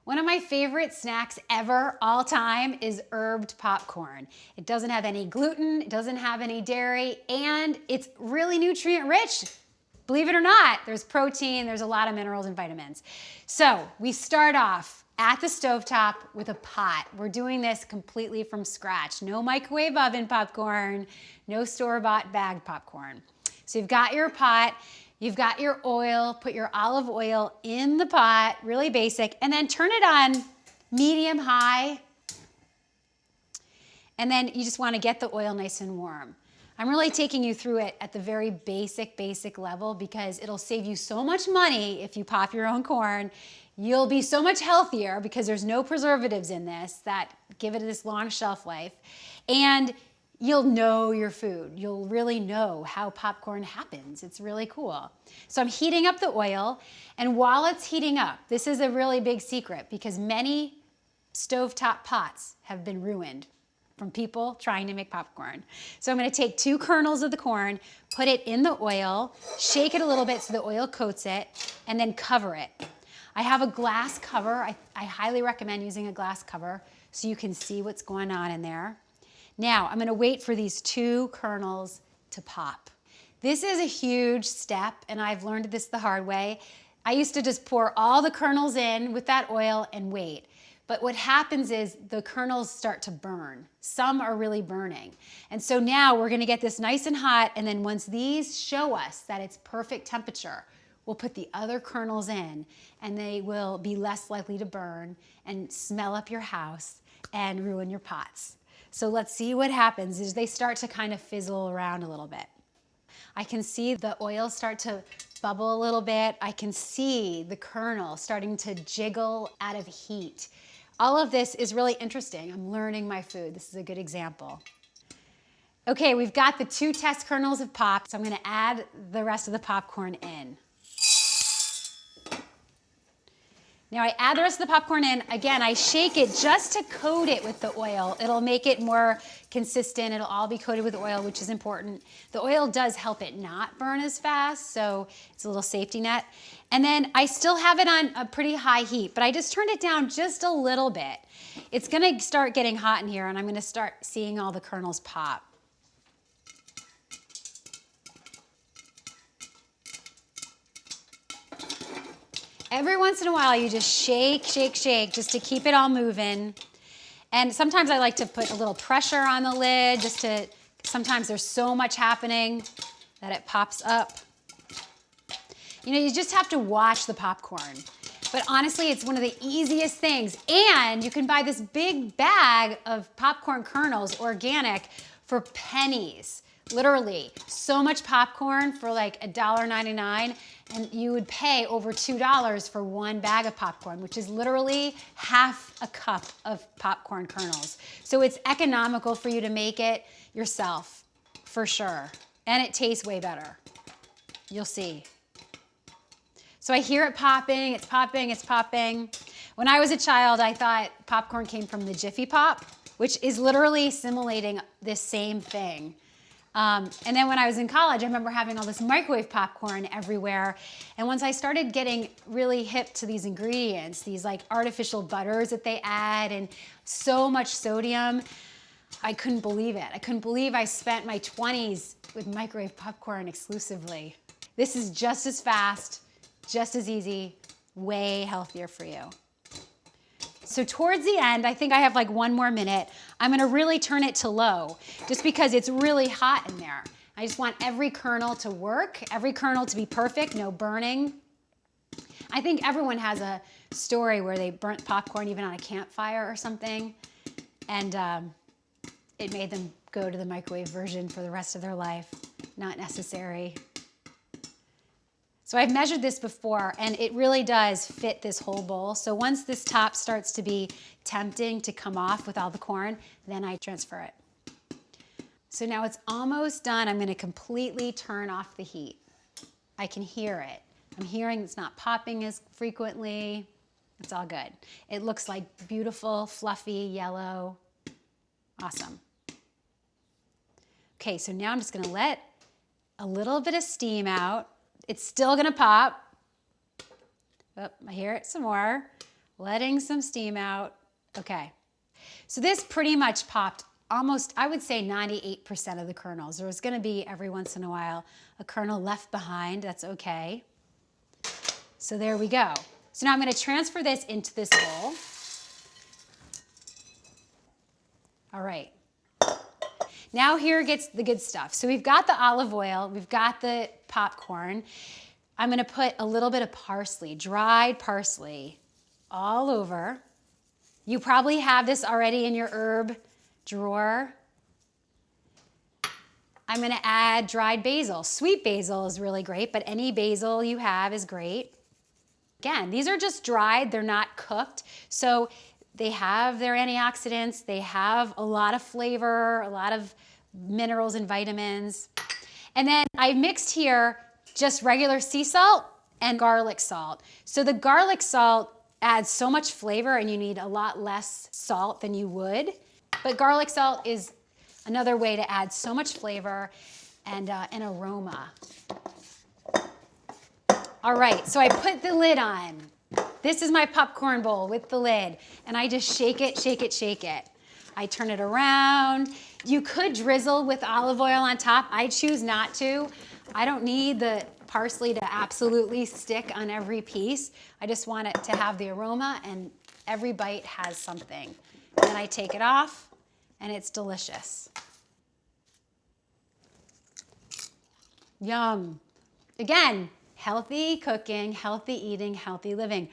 One of my favorite snacks ever, all time, is herbed popcorn. It doesn't have any gluten, it doesn't have any dairy, and it's really nutrient rich. Believe it or not, there's protein, there's a lot of minerals and vitamins. So we start off at the stovetop with a pot. We're doing this completely from scratch. No microwave oven popcorn, no store-bought bagged popcorn. So you've got your pot, you've got your oil, put your olive oil in the pot, really basic, and then turn it on medium high. And then you just want to get the oil nice and warm. I'm really taking you through it at the very basic level because it'll save you so much money if you pop your own corn. You'll be so much healthier because there's no preservatives in this that give it this long shelf life. And you'll know your food. You'll really know how popcorn happens. It's really cool. So I'm heating up the oil, and while it's heating up, this is a really big secret because many stovetop pots have been ruined from people trying to make popcorn. So I'm gonna take 2 kernels of the corn, put it in the oil, shake it a little bit so the oil coats it, and then cover it. I have a glass cover. I highly recommend using a glass cover so you can see what's going on in there. Now, I'm gonna wait for these 2 kernels to pop. This is a huge step, and I've learned this the hard way. I used to just pour all the kernels in with that oil and wait. But what happens is the kernels start to burn. Some are really burning. And so now we're gonna get this nice and hot, and then once these show us that it's perfect temperature, we'll put the other kernels in, and they will be less likely to burn and smell up your house and ruin your pots. So let's see what happens as they start to kind of fizzle around a little bit. I can see the oil start to bubble a little bit. I can see the kernel starting to jiggle out of heat. All of this is really interesting. I'm learning my food. This is a good example. Okay, we've got the 2 test kernels have popped, so I'm gonna add the rest of the popcorn in. Now I add the rest of the popcorn in. Again, I shake it just to coat it with the oil. It'll make it more consistent. It'll all be coated with oil, which is important. The oil does help it not burn as fast, so it's a little safety net. And then I still have it on a pretty high heat, but I just turned it down just a little bit. It's gonna start getting hot in here, and I'm gonna start seeing all the kernels pop. Every once in a while, you just shake just to keep it all moving. And sometimes I like to put a little pressure on the lid sometimes there's so much happening that it pops up. You know, you just have to watch the popcorn. But honestly, it's one of the easiest things. And you can buy this big bag of popcorn kernels, organic, for pennies. Literally, so much popcorn for like $1.99, and you would pay over $2 for 1 bag of popcorn, which is literally half a cup of popcorn kernels. So it's economical for you to make it yourself, for sure. And it tastes way better. You'll see. So I hear it popping, it's popping, it's popping. When I was a child, I thought popcorn came from the Jiffy Pop, which is literally simulating this same thing. And then when I was in college, I remember having all this microwave popcorn everywhere. And once I started getting really hip to these ingredients, these like artificial butters that they add and so much sodium, I couldn't believe it. I couldn't believe I spent my 20s with microwave popcorn exclusively. This is just as fast, just as easy, way healthier for you. So towards the end, I think I have like 1 more minute. I'm gonna really turn it to low just because it's really hot in there. I just want every kernel to work, every kernel to be perfect, no burning. I think everyone has a story where they burnt popcorn even on a campfire or something, and it made them go to the microwave version for the rest of their life. Not necessary. So I've measured this before, and it really does fit this whole bowl. So once this top starts to be tempting to come off with all the corn, then I transfer it. So now it's almost done. I'm gonna completely turn off the heat. I can hear it. I'm hearing it's not popping as frequently. It's all good. It looks like beautiful, fluffy, yellow. Awesome. Okay, so now I'm just gonna let a little bit of steam out. It's still gonna pop. Oh, I hear it some more. letting some steam out. Okay, so this pretty much popped almost, I would say 98% of the kernels. There was gonna be every once in a while a kernel left behind, that's okay. So there we go. So now I'm gonna transfer this into this bowl. All right. Now here gets the good stuff. So we've got the olive oil, we've got the popcorn. I'm gonna put a little bit of parsley, dried parsley, all over. You probably have this already in your herb drawer. I'm gonna add dried basil. Sweet basil is really great, but any basil you have is great. Again, these are just dried, they're not cooked. So they have their antioxidants, they have a lot of flavor, a lot of minerals and vitamins. And then I mixed here just regular sea salt and garlic salt. So the garlic salt adds so much flavor and you need a lot less salt than you would. But garlic salt is another way to add so much flavor and an aroma. All right, so I put the lid on. This is my popcorn bowl with the lid, and I just shake it, shake it, shake it. I turn it around. You could drizzle with olive oil on top. I choose not to. I don't need the parsley to absolutely stick on every piece. I just want it to have the aroma, and every bite has something. And then I take it off, and it's delicious. Yum. Again, healthy cooking, healthy eating, healthy living.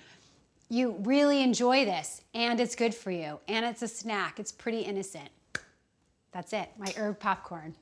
You really enjoy this, and it's good for you, and it's a snack. It's pretty innocent. That's it, my herb popcorn.